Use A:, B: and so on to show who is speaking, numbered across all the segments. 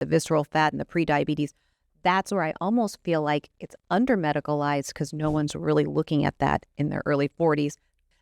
A: the visceral fat and the prediabetes, that's where I almost feel like it's under-medicalized because no one's really looking at that in their early 40s,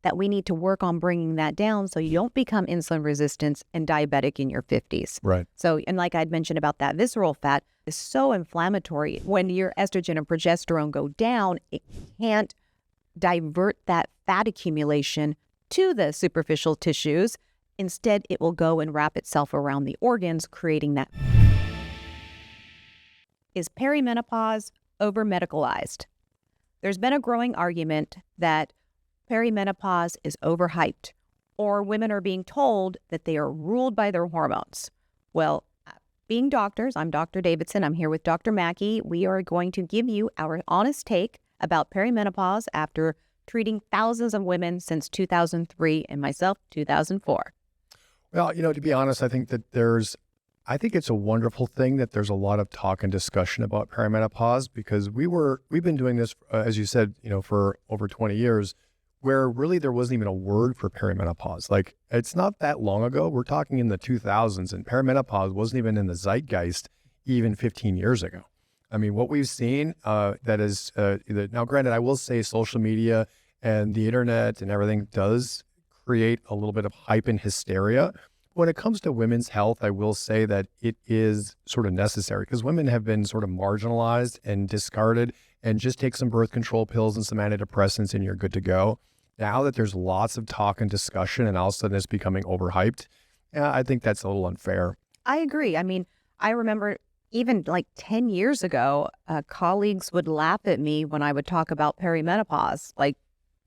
A: that we need to work on bringing that down so you don't become insulin resistant and diabetic in your 50s.
B: Right.
A: So, and like I'd mentioned about that visceral fat, is so inflammatory. When your estrogen and progesterone go down, it can't divert that fat accumulation to the superficial tissues. Instead, it will go and wrap itself around the organs, creating that. Is perimenopause over-medicalized? There's been a growing argument that perimenopause is overhyped, or women are being told that they are ruled by their hormones. Well, being doctors, I'm Dr. Davidson, I'm here with Dr. Maki. We are going to give you our honest take about perimenopause after treating thousands of women since 2003 and myself, 2004.
B: Well, to be honest, I think that I think it's a wonderful thing that there's a lot of talk and discussion about perimenopause, because we've been doing this, as you said, for over 20 years, where really there wasn't even a word for perimenopause. Like, it's not that long ago. We're talking in the 2000s, and perimenopause wasn't even in the zeitgeist even 15 years ago. I mean, what we've seen now granted, I will say social media and the internet and everything does create a little bit of hype and hysteria. When it comes to women's health, I will say that it is sort of necessary, because women have been sort of marginalized and discarded, and just take some birth control pills and some antidepressants and you're good to go. Now that there's lots of talk and discussion and all of a sudden it's becoming overhyped, I think that's a little unfair.
A: I agree. I mean, I remember even like 10 years ago, colleagues would laugh at me when I would talk about perimenopause, like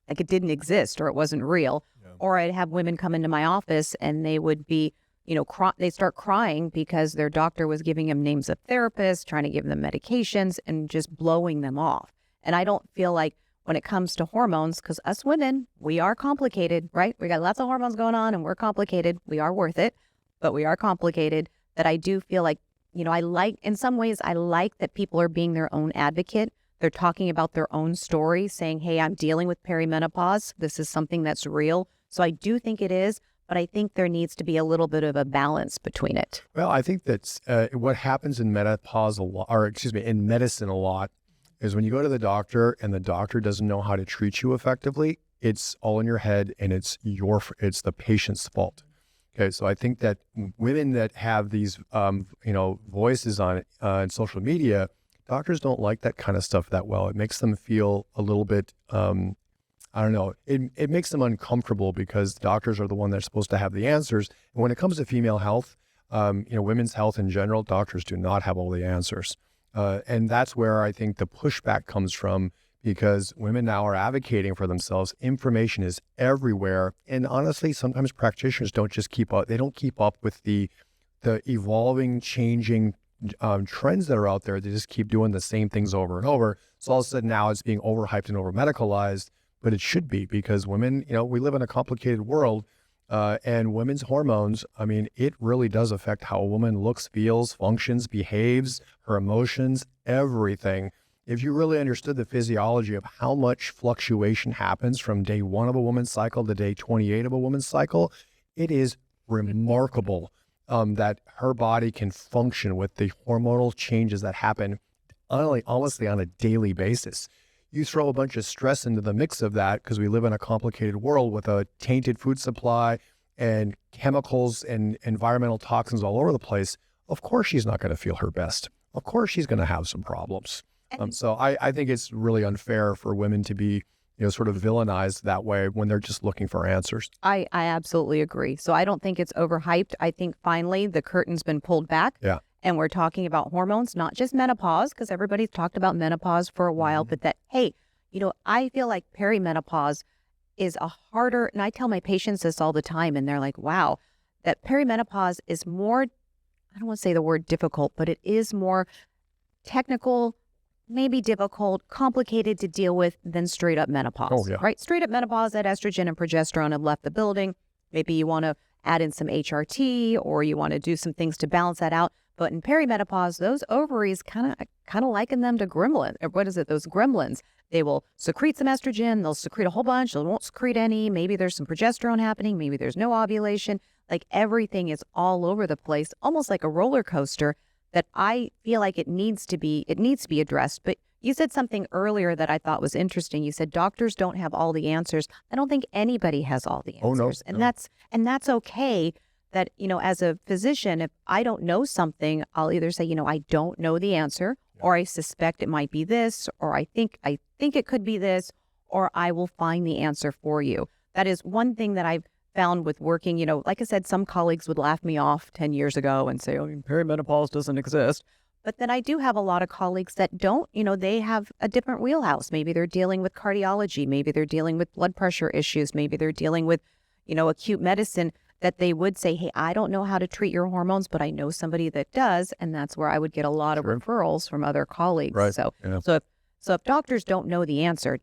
A: it didn't exist or it wasn't real. Yeah. Or I'd have women come into my office and they would be, they start crying because their doctor was giving them names of therapists, trying to give them medications and just blowing them off. And I don't feel like when it comes to hormones, because us women, we are complicated, right? We got lots of hormones going on and we're complicated. We are worth it, but we are complicated. That I do feel like, in some ways, I like that people are being their own advocate. They're talking about their own story, saying, hey, I'm dealing with perimenopause. This is something that's real. So I do think it is, but I think there needs to be a little bit of a balance between it.
B: Well, I think that's what happens in menopause in medicine a lot, is when you go to the doctor and the doctor doesn't know how to treat you effectively, it's all in your head and it's the patient's fault. Okay, so I think that women that have these, voices on social media, doctors don't like that kind of stuff that well. It makes them feel a little bit, I don't know, it makes them uncomfortable, because doctors are the one that's supposed to have the answers. And when it comes to female health, women's health in general, doctors do not have all the answers. And that's where I think the pushback comes from, because women now are advocating for themselves. Information is everywhere. And honestly, sometimes practitioners don't keep up with the evolving, changing trends that are out there. They just keep doing the same things over and over. So all of a sudden now it's being overhyped and over-medicalized, but it should be, because women, we live in a complicated world. And women's hormones, I mean, it really does affect how a woman looks, feels, functions, behaves, her emotions, everything. If you really understood the physiology of how much fluctuation happens from day 1 of a woman's cycle to day 28 of a woman's cycle, it is remarkable that her body can function with the hormonal changes that happen honestly on a daily basis. You throw a bunch of stress into the mix of that, because we live in a complicated world with a tainted food supply and chemicals and environmental toxins all over the place. Of course, she's not going to feel her best. Of course, she's going to have some problems. So I think it's really unfair for women to be, sort of villainized that way when they're just looking for answers.
A: I absolutely agree. So I don't think it's overhyped. I think finally the curtain's been pulled back.
B: Yeah.
A: And we're talking about hormones, not just menopause, because everybody's talked about menopause for a while, but that, hey, I feel like perimenopause is a harder, and I tell my patients this all the time, and they're like, wow, that perimenopause is more, I don't want to say the word difficult, but it is more technical, maybe difficult, complicated to deal with than straight up menopause.
B: Oh, yeah.
A: Right? Straight up menopause, that estrogen and progesterone have left the building. Maybe you want to add in some HRT, or you want to do some things to balance that out. But in perimenopause, those ovaries kind of liken them to gremlins. What is it? Those gremlins. They will secrete some estrogen. They'll secrete a whole bunch. They won't secrete any. Maybe there's some progesterone happening. Maybe there's no ovulation. Like everything is all over the place, almost like a roller coaster. that I feel like it needs to be addressed. But you said something earlier that I thought was interesting. You said doctors don't have all the answers. I don't think anybody has all the answers.
B: Oh, no,
A: And that's okay. That, as a physician, if I don't know something, I'll either say, I don't know the answer, or I suspect it might be this, or I think it could be this, or I will find the answer for you. That is one thing that I've found with working. Like I said, some colleagues would laugh me off 10 years ago and say, oh, perimenopause doesn't exist. But then I do have a lot of colleagues that don't, they have a different wheelhouse. Maybe they're dealing with cardiology. Maybe they're dealing with blood pressure issues. Maybe they're dealing with, acute medicine, that they would say, hey, I don't know how to treat your hormones, but I know somebody that does. And that's where I would get a lot of referrals from other colleagues.
B: Right.
A: So,
B: Yeah.
A: so if doctors don't know the answer,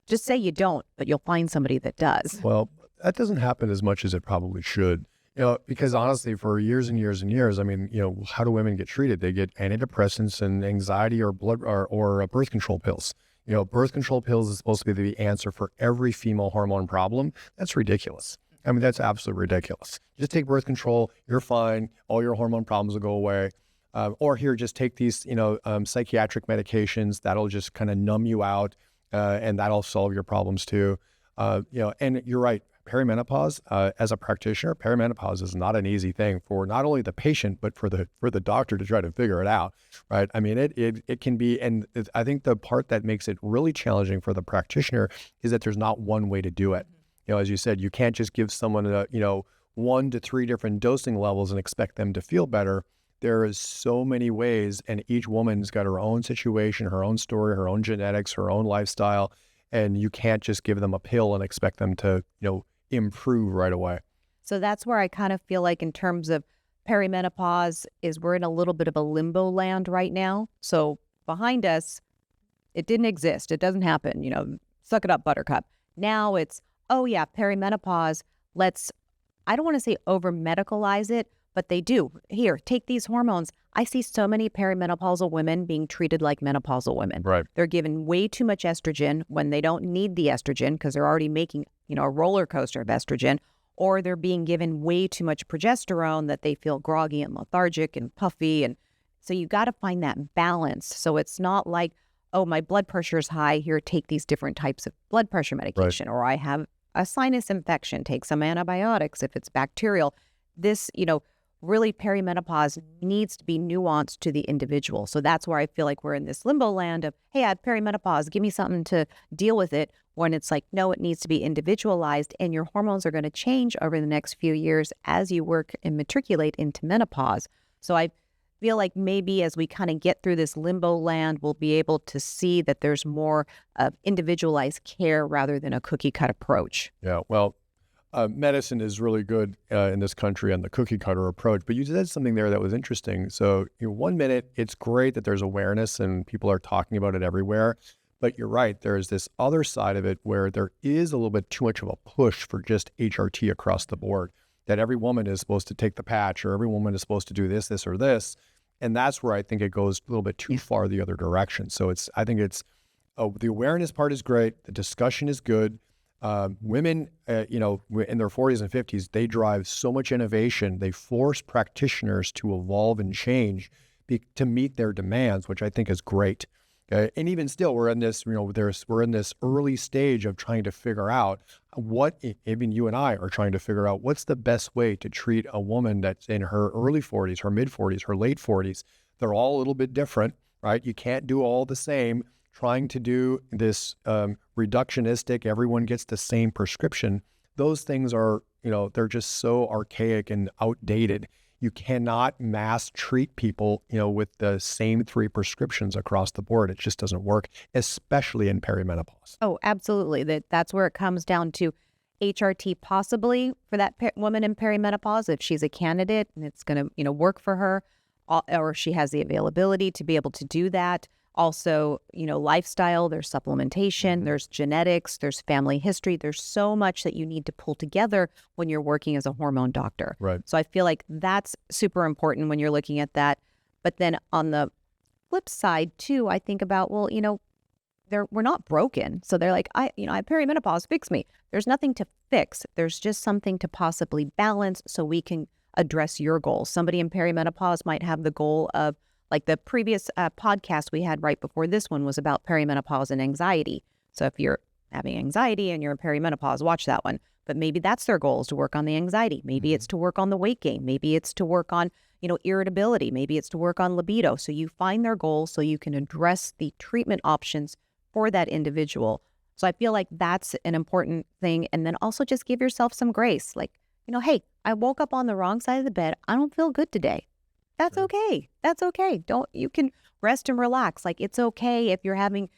A: just say you don't, but you'll find somebody that does.
B: Well, that doesn't happen as much as it probably should. Because honestly, for years and years and years, I mean, how do women get treated? They get antidepressants and anxiety or birth control pills. Birth control pills is supposed to be the answer for every female hormone problem. That's ridiculous. I mean, that's absolutely ridiculous. Just take birth control, you're fine. All your hormone problems will go away. Or here, just take these, psychiatric medications. That'll just kind of numb you out, and that'll solve your problems too. And you're right. Perimenopause, as a practitioner, perimenopause is not an easy thing for not only the patient, but for the doctor to try to figure it out, right? I mean, it can be, and I think the part that makes it really challenging for the practitioner is that there's not one way to do it. As you said, you can't just give someone 1 to 3 different dosing levels and expect them to feel better. There is so many ways, and each woman's got her own situation, her own story, her own genetics, her own lifestyle, and you can't just give them a pill and expect them to, improve right away.
A: So that's where I kind of feel like in terms of perimenopause is we're in a little bit of a limbo land right now. So behind us, it didn't exist. It doesn't happen, suck it up, buttercup. Now it's, oh yeah, perimenopause. I don't want to say over medicalize it, but they do. Here, take these hormones. I see so many perimenopausal women being treated like menopausal women.
B: Right.
A: They're given way too much estrogen when they don't need the estrogen because they're already making, a roller coaster of estrogen, or they're being given way too much progesterone that they feel groggy and lethargic and puffy. And so you got to find that balance. So it's not like, oh, my blood pressure is high. Here, take these different types of blood pressure medication, or I have a sinus infection, take some antibiotics if it's bacterial. This, really perimenopause needs to be nuanced to the individual. So that's where I feel like we're in this limbo land of, hey, I have perimenopause, give me something to deal with it, when it's like, no, it needs to be individualized, and your hormones are going to change over the next few years as you work and matriculate into menopause. So I feel like maybe as we kind of get through this limbo land, we'll be able to see that there's more of individualized care rather than a cookie cut approach.
B: Yeah, well, medicine is really good in this country on the cookie cutter approach, but you said something there that was interesting. So 1 minute, it's great that there's awareness and people are talking about it everywhere, but you're right, there's this other side of it where there is a little bit too much of a push for just HRT across the board, that every woman is supposed to take the patch, or every woman is supposed to do this, or this. And that's where I think it goes a little bit too far the other direction. So I think the awareness part is great. The discussion is good. Women, in their 40s and 50s, they drive so much innovation. They force practitioners to evolve and change to meet their demands, which I think is great. And even still, we're in this, we're in this early stage of trying to figure out even you and I are trying to figure out what's the best way to treat a woman that's in her early 40s, her mid 40s, her late 40s. They're all a little bit different, right? You can't do all the same. Trying to do this reductionistic, everyone gets the same prescription. Those things are, they're just so archaic and outdated. You cannot mass treat people, with the same 3 prescriptions across the board. It just doesn't work, especially in perimenopause.
A: Oh, absolutely. That's where it comes down to HRT possibly for that woman in perimenopause, if she's a candidate and it's going to, work for her, or she has the availability to be able to do that. Also, lifestyle, there's supplementation, there's genetics, there's family history. There's so much that you need to pull together when you're working as a hormone doctor.
B: Right.
A: So I feel like that's super important when you're looking at that. But then on the flip side too, I think about, well, we're not broken. So they're like, I have perimenopause, fix me. There's nothing to fix. There's just something to possibly balance so we can address your goals. Somebody in perimenopause might have the goal of Like the previous podcast we had right before this one was about perimenopause and anxiety. So if you're having anxiety and you're in perimenopause, watch that one. But maybe that's their goal, is to work on the anxiety. Maybe it's to work on the weight gain. Maybe it's to work on, irritability. Maybe it's to work on libido. So you find their goals so you can address the treatment options for that individual. So I feel like that's an important thing. And then also just give yourself some grace. Like, hey, I woke up on the wrong side of the bed. I don't feel good today. That's okay. That's okay. You can rest and relax. Like, it's okay if you're having,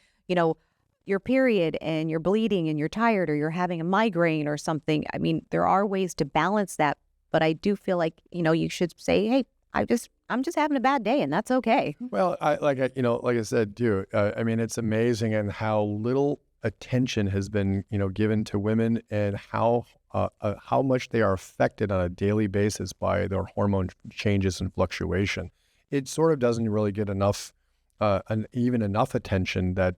A: your period and you're bleeding and you're tired, or you're having a migraine or something. I mean, there are ways to balance that, but I do feel like, you should say, hey, I'm just having a bad day, and that's okay.
B: Well, like I said too, I mean, it's amazing and how little attention has been, given to women, and how much they are affected on a daily basis by their hormone changes and fluctuation. It sort of doesn't really get enough attention that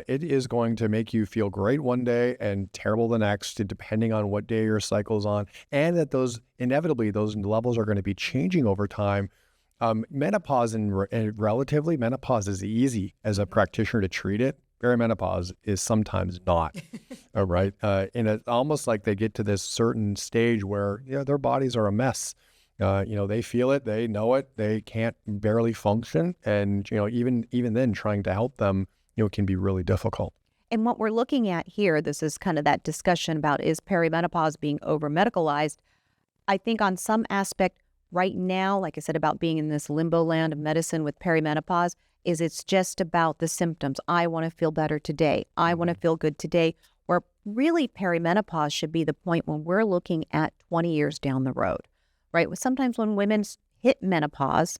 B: it is going to make you feel great one day and terrible the next, depending on what day your cycle's on, and that those levels are going to be changing over time. Menopause menopause is easy as a practitioner to treat it. Perimenopause is sometimes not. All right. And it's almost like they get to this certain stage where their bodies are a mess. They feel it, they know it, they can't barely function. And, even then trying to help them, can be really difficult.
A: And what we're looking at here, this is kind of that discussion about, is perimenopause being over-medicalized? I think on some aspect right now, like I said, about being in this limbo land of medicine with perimenopause, is it's just about the symptoms. I want to feel better today. I want to feel good today. Where really perimenopause should be the point when we're looking at 20 years down the road, right? Sometimes when women hit menopause,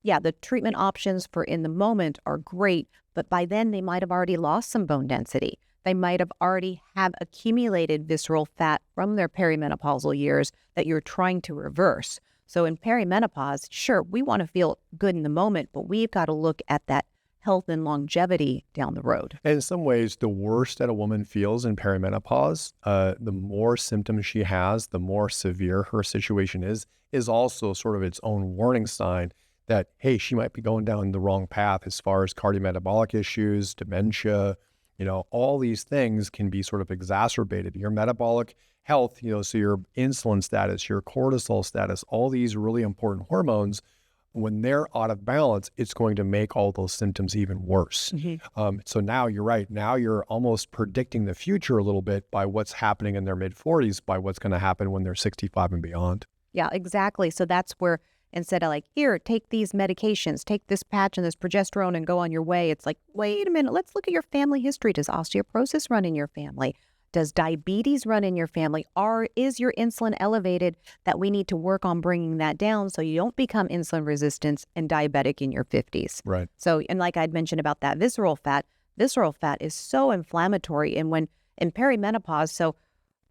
A: the treatment options for in the moment are great, but by then they might have already lost some bone density. They might have already have accumulated visceral fat from their perimenopausal years that you're trying to reverse. So in perimenopause, sure, we want to feel good in the moment, but we've got to look at that health and longevity down the road.
B: And in some ways, the worse that a woman feels in perimenopause, the more symptoms she has, the more severe her situation is also sort of its own warning sign that, hey, she might be going down the wrong path as far as cardiometabolic issues, dementia, all these things can be sort of exacerbated. Your metabolic health, so your insulin status, your cortisol status, all these really important hormones, when they're out of balance, it's going to make all those symptoms even worse. So now you're right. Now you're almost predicting the future a little bit by what's happening in their mid-40s, by what's going to happen when they're 65 and beyond.
A: Yeah, exactly. So that's where, instead of like, here, take these medications, take this patch and this progesterone and go on your way, it's like, wait a minute, let's look at your family history. Does osteoporosis run in your family? Does diabetes run in your family? Is your insulin elevated that we need to work on bringing that down so you don't become insulin resistant and diabetic in your 50s?
B: Right.
A: So, and like I'd mentioned about that visceral fat is so inflammatory. And when in perimenopause, so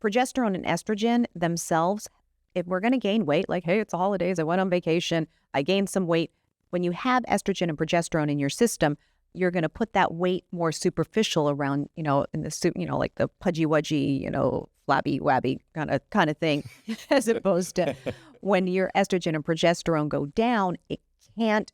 A: progesterone and estrogen themselves, if we're going to gain weight, like, hey, it's the holidays, I went on vacation, I gained some weight. When you have estrogen and progesterone in your system, you're going to put that weight more superficial around, in the like the pudgy-wudgy, flabby-wabby kind of thing, as opposed to when your estrogen and progesterone go down, it can't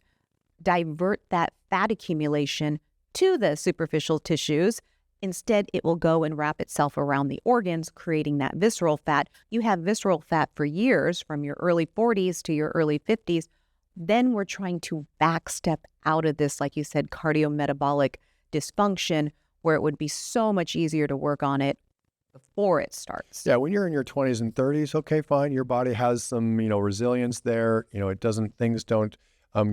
A: divert that fat accumulation to the superficial tissues. Instead, it will go and wrap itself around the organs, creating that visceral fat. You have visceral fat for years, from your early 40s to your early 50s. Then we're trying to backstep out of this, like you said, cardiometabolic dysfunction, where it would be so much easier to work on it before it starts.
B: Yeah, when you're in your 20s and 30s, okay, fine. Your body has some, resilience there. Things don't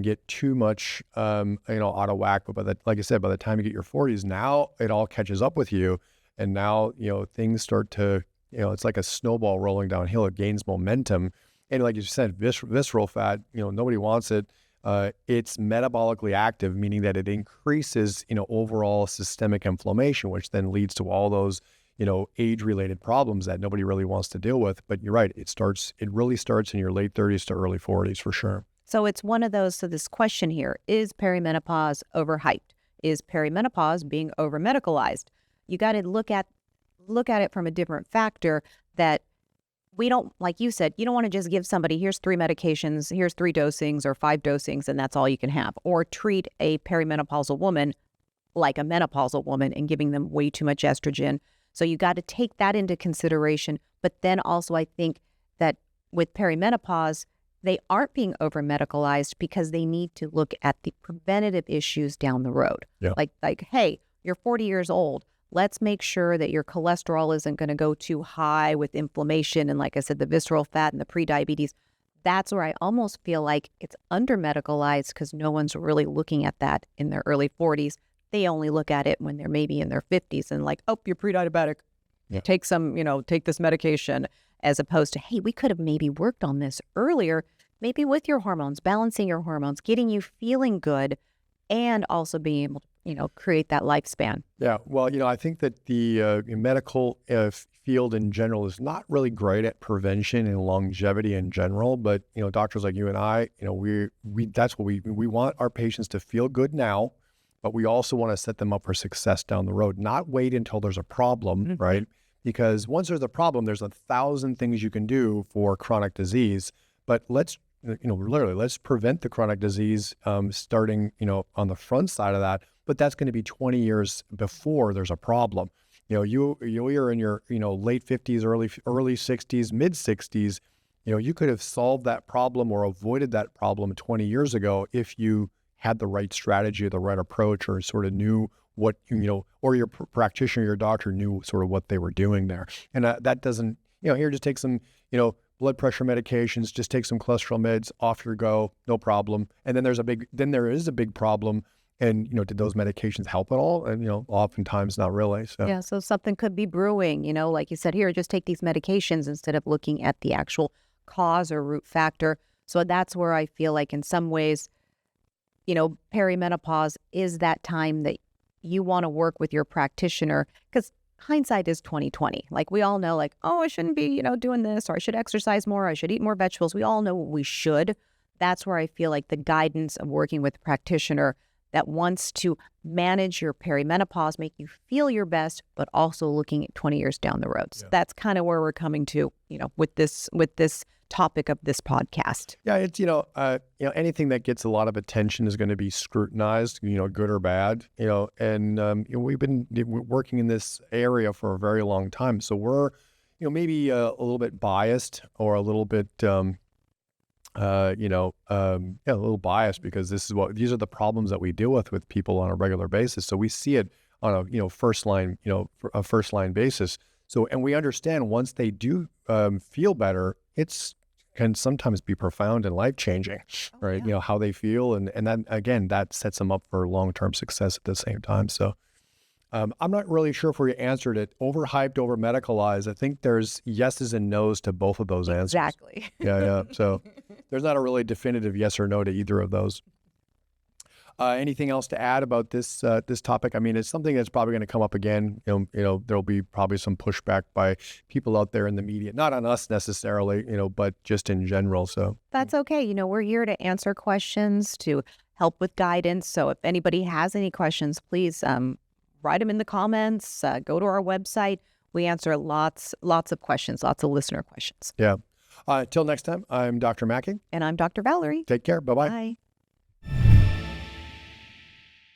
B: get too much, out of whack. But like I said, by the time you get your 40s, now it all catches up with you. And now, things start to, it's like a snowball rolling downhill. It gains momentum. And like you said, visceral fat, nobody wants it. It's metabolically active, meaning that it increases, overall systemic inflammation, which then leads to all those, age-related problems that nobody really wants to deal with. But you're right, it really starts in your late 30s to early 40s for sure.
A: So it's one of those, so this question here, is perimenopause overhyped? Is perimenopause being over-medicalized? You got to look at it from a different factor, that we don't, like you said, you don't want to just give somebody, here's 3 medications, here's 3 dosings or 5 dosings, and that's all you can have. Or treat a perimenopausal woman like a menopausal woman and giving them way too much estrogen. So you got to take that into consideration. But then also I think that with perimenopause, they aren't being over medicalized because they need to look at the preventative issues down the road.
B: Yeah.
A: Like, hey, you're 40 years old. Let's make sure that your cholesterol isn't going to go too high with inflammation. And like I said, the visceral fat and the prediabetes. That's where I almost feel like it's under medicalized because no one's really looking at that in their early 40s. They only look at it when they're maybe in their 50s and like, oh, you're pre-diabetic.
B: Yeah.
A: Take some, take this medication, as opposed to, hey, we could have maybe worked on this earlier, maybe with your hormones, balancing your hormones, getting you feeling good, and also being able to, create that lifespan.
B: Yeah. Well, I think that the medical field in general is not really great at prevention and longevity in general. But, doctors like you and I, we that's what we want our patients to feel good now, but we also want to set them up for success down the road, not wait until there's a problem, right? Because once there's a problem, there's 1,000 things you can do for chronic disease. But let's prevent the chronic disease starting, on the front side of that. But that's going to be 20 years before there's a problem. You're in your, late 50s, early 60s, mid 60s. You could have solved that problem or avoided that problem 20 years ago if you had the right strategy or the right approach, or sort of knew what, or your practitioner, your doctor knew sort of what they were doing there. And that doesn't, here, just take some, blood pressure medications, just take some cholesterol meds, off you go, no problem. And then there is a big problem. And, did those medications help at all? And, oftentimes not really. So.
A: Yeah, so something could be brewing, like you said, here, just take these medications instead of looking at the actual cause or root factor. So that's where I feel like in some ways, perimenopause is that time that you want to work with your practitioner, because hindsight is 20/20. Like we all know, like, oh, I shouldn't be, doing this, or I should exercise more, I should eat more vegetables. We all know what we should. That's where I feel like the guidance of working with a practitioner that wants to manage your perimenopause, make you feel your best, but also looking at 20 years down the road. So that's kind of where we're coming to, with this topic of this podcast.
B: Yeah, it's anything that gets a lot of attention is going to be scrutinized, good or bad. And we've been working in this area for a very long time, so we're maybe a little bit biased, or a little bit a little biased, because these are the problems that we deal with people on a regular basis. So we see it on a first line basis. So, and we understand once they do feel better, it's can sometimes be profound and life-changing, right? Yeah. How they feel. And then again, that sets them up for long-term success at the same time. So I'm not really sure if we answered it. Overhyped, over medicalized. I think there's yeses and nos to both of those answers.
A: Exactly.
B: Yeah. So there's not a really definitive yes or no to either of those. Anything else to add about this topic? I mean, it's something that's probably going to come up again. There'll be probably some pushback by people out there in the media, not on us necessarily, but just in general. So
A: that's okay. We're here to answer questions, to help with guidance. So if anybody has any questions, please write them in the comments. Go to our website. We answer lots of questions, lots of listener questions.
B: Yeah. Till next time, I'm Dr. Maki.
A: And I'm Dr. Valorie.
B: Take care. Bye-bye.
A: Bye.